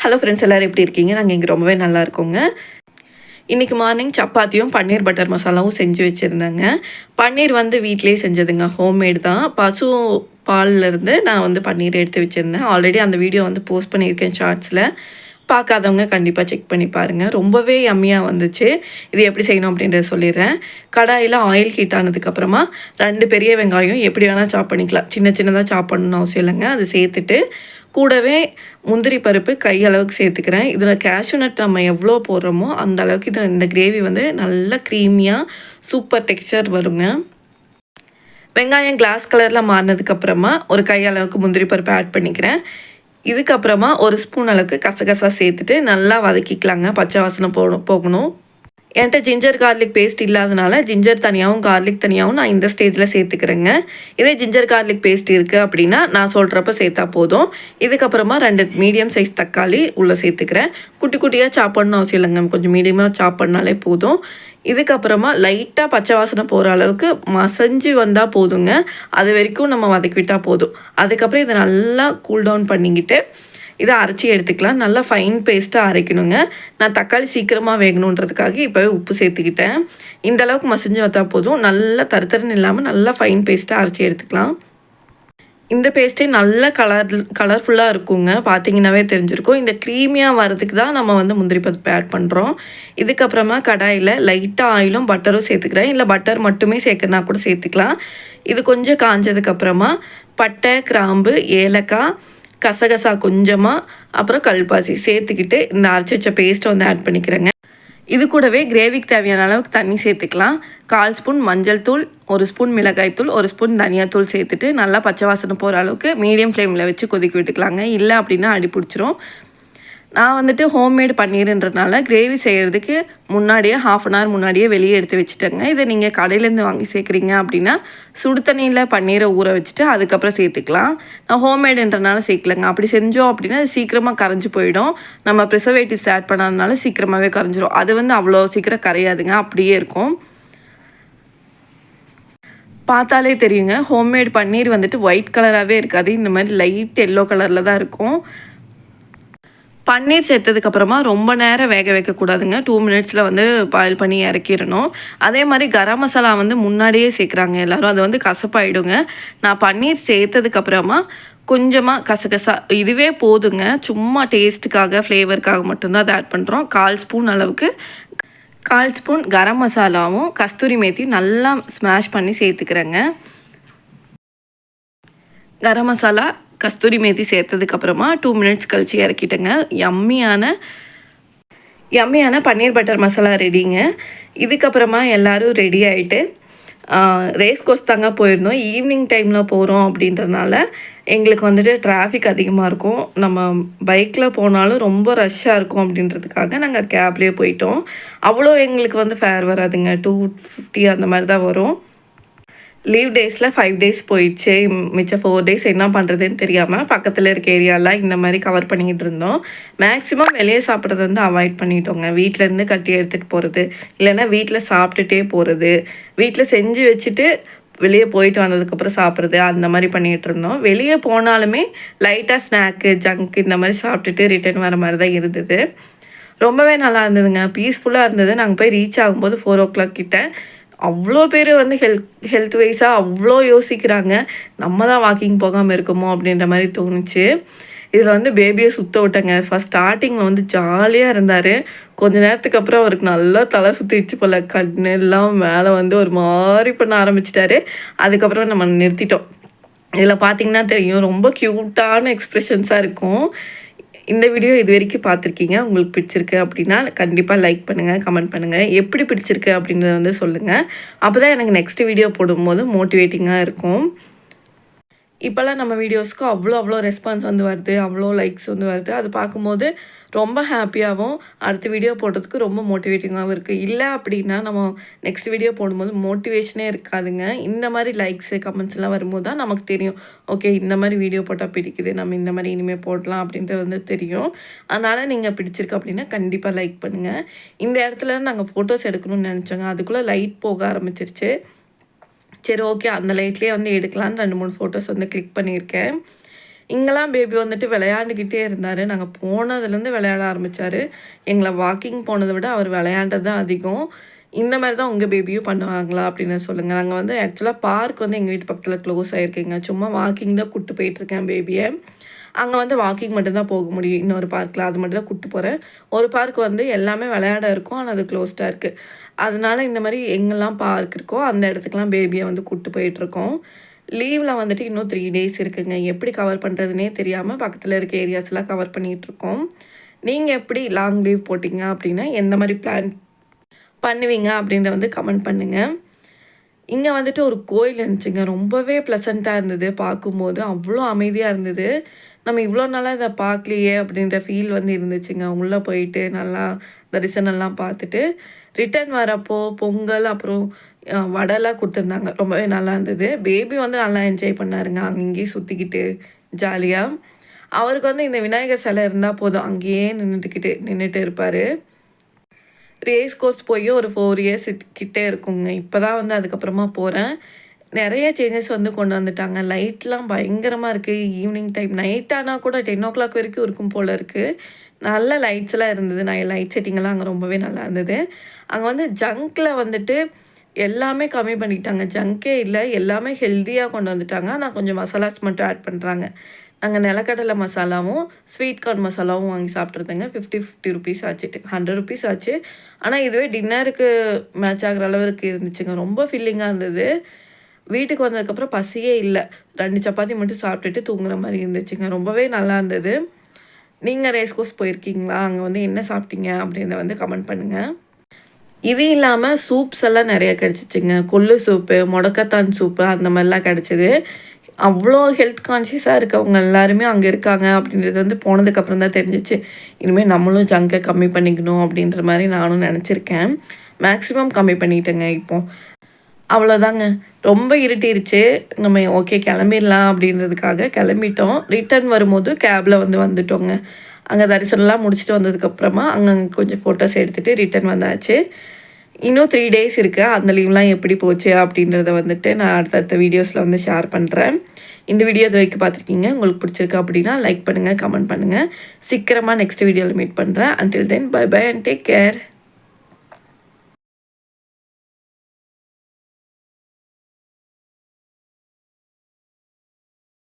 Hello friends, எல்லோரும் எப்படி இருக்கீங்க? நாங்கள் இங்கே ரொம்பவே நல்லா இருக்கோங்க. இன்றைக்கி மார்னிங் சப்பாத்தியும் பன்னீர் பட்டர் மசாலாவும் செஞ்சு வச்சுருந்தேங்க. பன்னீர் வந்து வீட்டிலேயே செஞ்சதுங்க, ஹோம்மேடு தான். பசு பால்லேருந்து நான் வந்து பன்னீர் எடுத்து வச்சுருந்தேன். ஆல்ரெடி அந்த வீடியோ வந்து போஸ்ட் பண்ணியிருக்கேன் ஷார்ட்ஸில். பார்க்காதவங்க கண்டிப்பாக செக் பண்ணி பாருங்கள். ரொம்பவே யம்மியாக வந்துச்சு. இது எப்படி செய்யணும் அப்படின்றத சொல்லிடுறேன். கடாயில் ஆயில் ஹீட் ஆனதுக்கப்புறமா 2 பெரிய வெங்காயம் எப்படி வேணால் சாப் பண்ணிக்கலாம். சின்ன சின்னதாக சாப் பண்ணணும்னு அவசியம் இல்லைங்க. அது சேர்த்துட்டு கூடவே முந்திரி பருப்பு கை அளவுக்கு சேர்த்துக்கிறேன். இதில் கேஷ்யூ நட் நம்ம எவ்வளோ போடுறோமோ அந்த அளவுக்கு இந்த கிரேவி வந்து நல்லா க்ரீமியாக சூப்பர் டெக்ஸ்சர் வருங்க. வெங்காயம் கிளாஸ் கலரில் மாறினதுக்கப்புறமா ஒரு கை அளவுக்கு முந்திரி பருப்பு ஆட் பண்ணிக்கிறேன். இதுக்கப்புறமா ஒரு ஸ்பூன் அளவுக்கு கசகசா சேர்த்துட்டு நல்லா வதக்கிக்கலாங்க. பச்சை வாசனை போகணும். என்கிட்ட ஜிஞ்சர் கார்லிக் பேஸ்ட் இல்லாதனால ஜிஞ்சர் தனியாகவும் கார்லிக் தனியாகவும் நான் இந்த ஸ்டேஜில் சேர்த்துக்கிறேங்க. இதே ஜிஞ்சர் கார்லிக் பேஸ்ட் இருக்குது அப்படின்னா நான் சொல்கிறப்ப சேர்த்தா போதும். இதுக்கப்புறமா 2 மீடியம் சைஸ் தக்காளி உள்ளே சேர்த்துக்கிறேன். குட்டி குட்டியாக சாப் பண்ணணும் அவசியம் இல்லைங்க, கொஞ்சம் மீடியமாக சாப் பண்ணாலே போதும். இதுக்கப்புறமா லைட்டாக பச்சை வாசனை போகிற அளவுக்கு மசஞ்சு வந்தால் போதுங்க. அது வரைக்கும் நம்ம வதக்கி விட்டால் போதும். அதுக்கப்புறம் இதை நல்லா கூல் டவுன் பண்ணிக்கிட்டு இதை அரைச்சி எடுத்துக்கலாம். நல்லா ஃபைன் பேஸ்ட்டாக அரைக்கணுங்க. நான் தக்காளி சீக்கிரமாக வேகணுன்றதுக்காக இப்போவே உப்பு சேர்த்துக்கிட்டேன். இந்த அளவுக்கு மசிஞ்சு வந்தால் போதும். நல்லா தருத்தருன்னு இல்லாமல் நல்லா ஃபைன் பேஸ்ட்டாக அரைச்சி எடுத்துக்கலாம். இந்த பேஸ்ட்டே நல்ல கலர்ஃபுல்லாக இருக்குங்க. பார்த்தீங்கன்னாவே தெரிஞ்சிருக்கும். இந்த க்ரீமியாக வரதுக்கு தான் நம்ம வந்து முந்திரி பருப்பு ஆட் பண்ணுறோம். இதுக்கப்புறமா கடாயில் லைட்டாக ஆயிலும் பட்டரும் சேர்த்துக்கிறேன். இல்லை பட்டர் மட்டுமே சேர்க்கறனா கூட சேர்த்துக்கலாம். இது கொஞ்சம் காஞ்சதுக்கப்புறமா பட்டை, கிராம்பு, ஏலக்காய், கசகசா கொஞ்சமாக, அப்புறம் கல்பாசி சேர்த்துக்கிட்டு இந்த அரைச்சி வச்ச பேஸ்ட்டை வந்து ஆட் பண்ணிக்கிறேங்க. இது கூடவே கிரேவிக்கு தேவையான அளவுக்கு தண்ணி சேர்த்துக்கலாம். 1/4 ஸ்பூன் மஞ்சள் தூள், 1 ஸ்பூன் மிளகாய் தூள், 1 ஸ்பூன் தனியாத்தூள் சேர்த்துட்டு நல்லா பச்சை வாசனை போகிற அளவுக்கு மீடியம் ஃப்ளேமில் வச்சு கொதிக்க விட்டுக்கலாங்க. இல்லை அப்படின்னா அடி பிடிச்சிரும். நான் வந்துட்டு ஹோம்மேடு பன்னீருன்றதுனால கிரேவி செய்கிறதுக்கு முன்னாடியே 1/2 அன் ஹவர் முன்னாடியே வெளியே எடுத்து வச்சுட்டேங்க. இதை நீங்கள் கடையிலேருந்து வாங்கி சேர்க்குறீங்க அப்படின்னா சுடு தண்ணியில் பன்னீரை ஊற வச்சுட்டு அதுக்கப்புறம் சேர்த்துக்கலாம். நான் ஹோம்மேடுன்றனால சேர்க்கலைங்க. அப்படி செஞ்சோம் அப்படின்னா அது சீக்கிரமாக கரைஞ்சி போயிடும். நம்ம ப்ரிசர்வேட்டிவ்ஸ் ஆட் பண்ணாதனால சீக்கிரமாகவே கரைஞ்சிரும். அது வந்து அவ்வளோ சீக்கிரம் கரையாதுங்க, அப்படியே இருக்கும். பார்த்தாலே தெரியுங்க, ஹோம்மேடு பன்னீர் வந்துட்டு ஒயிட் கலராகவே இருக்காது. இந்த மாதிரி லைட் எல்லோ கலரில் தான் இருக்கும். பன்னீர் சேர்த்ததுக்கப்புறமா ரொம்ப நேரம் வேக வைக்கக்கூடாதுங்க. 2 மினிட்ஸில் வந்து பாயில் பண்ணி இறக்கிடணும். அதே மாதிரி கரம் மசாலா வந்து முன்னாடியே சேர்க்குறாங்க எல்லோரும். அது வந்து கசப்பாயிடுங்க. நான் பன்னீர் சேர்த்ததுக்கப்புறமா கொஞ்சமாக கசகசா இதுவே போதுங்க. சும்மா டேஸ்ட்டுக்காக ஃப்ளேவருக்காக மட்டும்தான் அதை ஆட் பண்ணுறோம். 1/4 ஸ்பூன் அளவுக்கு 1/4 ஸ்பூன் கரம் மசாலாவும் கஸ்தூரி மேத்தியும் நல்லா ஸ்மாஷ் பண்ணி சேர்த்துக்கிறேங்க. கரம் மசாலா, கஸ்தூரி மேத்தி சேர்த்ததுக்கப்புறமா 2 மினிட்ஸ் கழித்து இறக்கிட்டேங்க. யம்மியான பன்னீர் பட்டர் மசாலா ரெடிங்க. இதுக்கப்புறமா எல்லோரும் ரெடி ஆகிட்டு ரேஸ் கோர்ஸ் தாங்க போயிருந்தோம். ஈவினிங் டைமில் போகிறோம் அப்படின்றனால எங்களுக்கு வந்துட்டு டிராஃபிக் அதிகமாக இருக்கும். நம்ம பைக்கில் போனாலும் ரொம்ப ரஷ்ஷாக இருக்கும் அப்படின்றதுக்காக நாங்கள் கேப்லேயே போயிட்டோம். அவ்வளோ எங்களுக்கு வந்து ஃபேர் வராதுங்க, 250 அந்த மாதிரி தான் வரும். லீவ் டேஸில் 5 டேஸ் போயிடுச்சு. மிச்சம் 4 டேஸ் என்ன பண்ணுறதுன்னு தெரியாமல் பக்கத்தில் இருக்க ஏரியாலாம் இந்த மாதிரி கவர் பண்ணிக்கிட்டு இருந்தோம். மேக்ஸிமம் வெளியே சாப்பிட்றது வந்து அவாய்ட் பண்ணிட்டோங்க. வீட்டிலேருந்து கட்டி எடுத்துகிட்டு போகிறது, இல்லைன்னா வீட்டில் சாப்பிட்டுட்டே போகிறது, வீட்டில் செஞ்சு வச்சுட்டு வெளியே போயிட்டு வந்ததுக்கப்புறம் சாப்பிட்றது, அந்த மாதிரி பண்ணிகிட்டு இருந்தோம். வெளியே போனாலுமே லைட்டாக ஸ்நாக்கு, ஜங்க் இந்த மாதிரி சாப்பிட்டுட்டு ரிட்டர்ன் வர மாதிரி தான் இருந்தது. ரொம்பவே நல்லா இருந்ததுங்க, பீஸ்ஃபுல்லாக இருந்தது. நாங்கள் போய் ரீச் ஆகும்போது 4 o'clock கிட்ட அவ்வளோ பேர் வந்து ஹெல்த் வைஸாக அவ்வளோ யோசிக்கிறாங்க. நம்ம தான் வாக்கிங் போகாமல் இருக்கோமோ அப்படின்ற மாதிரி தோணுச்சு. இதில் வந்து பேபியை சுற்ற விட்டேங்க. ஃபஸ்ட் ஸ்டார்டிங்கில் வந்து ஜாலியாக இருந்தார். கொஞ்ச நேரத்துக்கு அப்புறம் அவருக்கு நல்லா தலை சுற்றிச்சு போல். கண்ணெல்லாம் மேலே வந்து ஒரு மாதிரி பண்ண ஆரம்பிச்சிட்டாரு. அதுக்கப்புறம் நம்ம நிறுத்திட்டோம். இதில் பார்த்திங்கன்னா தெரியும், ரொம்ப க்யூட்டான எக்ஸ்ப்ரெஷன்ஸாக இருக்கும். இந்த வீடியோ இது வரைக்கும் பார்த்துருக்கீங்க, உங்களுக்கு பிடிச்சிருக்கு அப்படின்னா கண்டிப்பாக லைக் பண்ணுங்கள், கமெண்ட் பண்ணுங்கள். எப்படி பிடிச்சிருக்கு அப்படின்றத வந்து சொல்லுங்கள். அப்போ தான் எனக்கு நெக்ஸ்ட் வீடியோ போடும்போது மோட்டிவேட்டிங்காக இருக்கும். இப்போல்லாம் நம்ம வீடியோஸ்க்கு அவ்வளோ ரெஸ்பான்ஸ் வந்து வருது, அவ்வளோ லைக்ஸ் வந்து வருது. அது பார்க்கும்போது ரொம்ப ஹாப்பியாகவும் அடுத்த வீடியோ போடுறதுக்கு ரொம்ப மோட்டிவேட்டிங்காகவும் இருக்குது. இல்லை அப்படின்னா நம்ம நெக்ஸ்ட் வீடியோ போடும்போது மோட்டிவேஷனே இருக்காதுங்க. இந்த மாதிரி லைக்ஸு, கமெண்ட்ஸ்லாம் வரும்போது தான் நமக்கு தெரியும், ஓகே இந்த மாதிரி வீடியோ போட்டால் பிடிக்குது, நம்ம இந்த மாதிரி இனிமேல் போடலாம் அப்படின்றது வந்து தெரியும். அதனால் நீங்கள் பிடிச்சிருக்கு அப்படின்னா கண்டிப்பாக லைக் பண்ணுங்கள். இந்த இடத்துல நாங்கள் ஃபோட்டோஸ் எடுக்கணும்னு நினச்சோங்க. அதுக்குள்ளே லைட் போக ஆரம்பிச்சிருச்சு. சரி ஓகே, அந்த லைட்லேயே வந்து எடுக்கலான்னு 2-3 ஃபோட்டோஸ் வந்து கிளிக் பண்ணியிருக்கேன். இங்கெல்லாம் பேபி வந்துட்டு விளையாண்டுக்கிட்டே இருந்தார். நாங்கள் போனதுலேருந்து விளையாட ஆரம்பித்தார். எங்களை வாக்கிங் போனதை விட அவர் விளையாண்டது தான் அதிகம். இந்த மாதிரி தான் உங்கள் பேபியும் பண்ணுவாங்களா அப்படின்னு சொல்லுங்கள். நாங்கள் வந்து ஆக்சுவலாக பார்க் வந்து எங்கள் வீட்டு பக்கத்தில் க்ளோஸ் ஆகிருக்குங்க. சும்மா வாக்கிங் தான் கூப்பிட்டு போயிட்டுருக்கேன் பேபியை. அங்கே வந்து வாக்கிங் மட்டும்தான் போக முடியும். இன்னொரு பார்க்கில் அது மட்டும் தான் கூப்பிட்டு போகிறேன். ஒரு பார்க் வந்து எல்லாமே விளையாட இருக்கும், ஆனால் அது க்ளோஸ்டாக இருக்குது. அதனால இந்த மாதிரி எங்கெல்லாம் பார்க் இருக்கோ அந்த இடத்துக்குலாம் பேபியை வந்து கூப்பிட்டு போயிட்டுருக்கோம். லீவில் வந்துட்டு இன்னும் 3 டேஸ் இருக்குங்க. எப்படி கவர் பண்ணுறதுனே தெரியாமல் பக்கத்தில் இருக்க ஏரியாஸ்லாம் கவர் பண்ணிகிட்ருக்கோம். நீங்கள் எப்படி லாங் லீவ் போட்டிங்க அப்படின்னா எந்த மாதிரி பிளான் பண்ணுவீங்க அப்படின்றத வந்து கமெண்ட் பண்ணுங்கள். இங்கே வந்துட்டு ஒரு கோயில் இருந்துச்சுங்க. ரொம்பவே ப்ளசண்ட்டாக இருந்தது பார்க்கும்போது. அவ்வளோ அமைதியாக இருந்தது. நம்ம இவ்வளோ நாளாக இதை பார்க்கலையே அப்படின்ற ஃபீல் வந்து இருந்துச்சுங்க. உள்ளே போயிட்டு நல்லா தரிசனம்லாம் பார்த்துட்டு ரிட்டர்ன் வரப்போ பொங்கல் அப்புறம் வடைலாம் கொடுத்துருந்தாங்க. ரொம்பவே நல்லா இருந்தது. பேபி வந்து நல்லா என்ஜாய் பண்ணாருங்க. அங்கேயும் சுற்றிக்கிட்டு ஜாலியாக. அவருக்கு வந்து இந்த விநாயகர் சிலை இருந்தால் போதும், அங்கேயே நின்றுட்டு இருப்பார். ரேஸ் கோர்ஸ் போய் ஒரு 4 இயர்ஸ் கிட்டே இருக்குங்க. இப்போ தான் வந்து அதுக்கப்புறமா போகிறேன். நிறைய சேஞ்சஸ் வந்து கொண்டு வந்துட்டாங்க. லைட்லாம் பயங்கரமாக இருக்குது. ஈவினிங் டைம் நைட் ஆனால் கூட 10 வரைக்கும் இருக்கும் போல் இருக்குது. நல்ல லைட்ஸ்லாம் இருந்தது. லைட் செட்டிங்கெல்லாம் அங்கே ரொம்பவே நல்லா இருந்தது. அங்கே வந்து ஜங்க்கில் வந்துட்டு எல்லாமே கம்மி பண்ணிட்டாங்க. ஜங்கே இல்லை, எல்லாமே ஹெல்த்தியாக கொண்டு வந்துட்டாங்க. ஆனால் கொஞ்சம் மசாலாஸ் மட்டும் ஆட் பண்ணுறாங்க. நாங்கள் நிலக்கடலை மசாலாவும் ஸ்வீட் கார்ன் மசாலாவும் வாங்கி சாப்பிட்ருந்தேங்க. 50 ருபீஸ் ஆச்சு, 100 ருபீஸ் ஆச்சு. ஆனால் இதுவே டின்னருக்கு மேட்ச் ஆகிற அளவுக்கு இருந்துச்சுங்க. ரொம்ப ஃபில்லிங்காக இருந்தது. வீட்டுக்கு வந்ததுக்கப்புறம் பசியே இல்லை. 2 சப்பாத்தி மட்டும் சாப்பிட்டுட்டு தூங்குற மாதிரி இருந்துச்சுங்க. ரொம்பவே நல்லா இருந்தது. நீங்கள் ரேஸ் கோர்ஸ் போயிருக்கீங்களா? அங்கே வந்து என்ன சாப்பிட்டீங்க அப்படின்றத வந்து கமெண்ட் பண்ணுங்கள். இது இல்லாமல் சூப்ஸ் எல்லாம் நிறையா கிடச்சிச்சிங்க. கொள்ளு சூப்பு, முடக்கத்தான் சூப்பு அந்த மாதிரிலாம் கிடச்சிது. அவ்வளோ ஹெல்த் கான்ஷியஸாக இருக்கவங்க எல்லாருமே அங்கே இருக்காங்க அப்படின்றது வந்து போனதுக்கப்புறம் தான் தெரிஞ்சிச்சு. இனிமேல் நம்மளும் ஜங்கை கம்மி பண்ணிக்கணும் அப்படின்ற மாதிரி நானும் நினச்சிருக்கேன். மேக்ஸிமம் கம்மி பண்ணிட்டேங்க இப்போது. அவ்வளோதாங்க. ரொம்ப இருட்டிருச்சு. நம்ம ஓகே கிளம்பிடலாம் அப்படின்றதுக்காக கிளம்பிட்டோம். ரிட்டர்ன் வரும்போது கேபில் வந்துட்டோங்க. அங்கே தரிசனம்லாம் முடிச்சுட்டு வந்ததுக்கப்புறமா அங்கங்கே கொஞ்சம் ஃபோட்டோஸ் எடுத்துகிட்டு ரிட்டர்ன் வந்தாச்சு. இன்னும் 3 டேஸ் இருக்குது. அந்த லீவ்லாம் எப்படி போச்சு அப்படின்றத வந்துட்டு நான் அடுத்தடுத்த வீடியோஸில் வந்து ஷேர் பண்ணுறேன். இந்த வீடியோ இது வரைக்கும் பார்த்துருக்கீங்க. உங்களுக்கு பிடிச்சிருக்கு அப்படின்னா லைக் பண்ணுங்கள், கமெண்ட் பண்ணுங்கள். சீக்கிரமாக நெக்ஸ்ட் வீடியோவில் மீட் பண்ணுறேன். Until then bye bye and take care.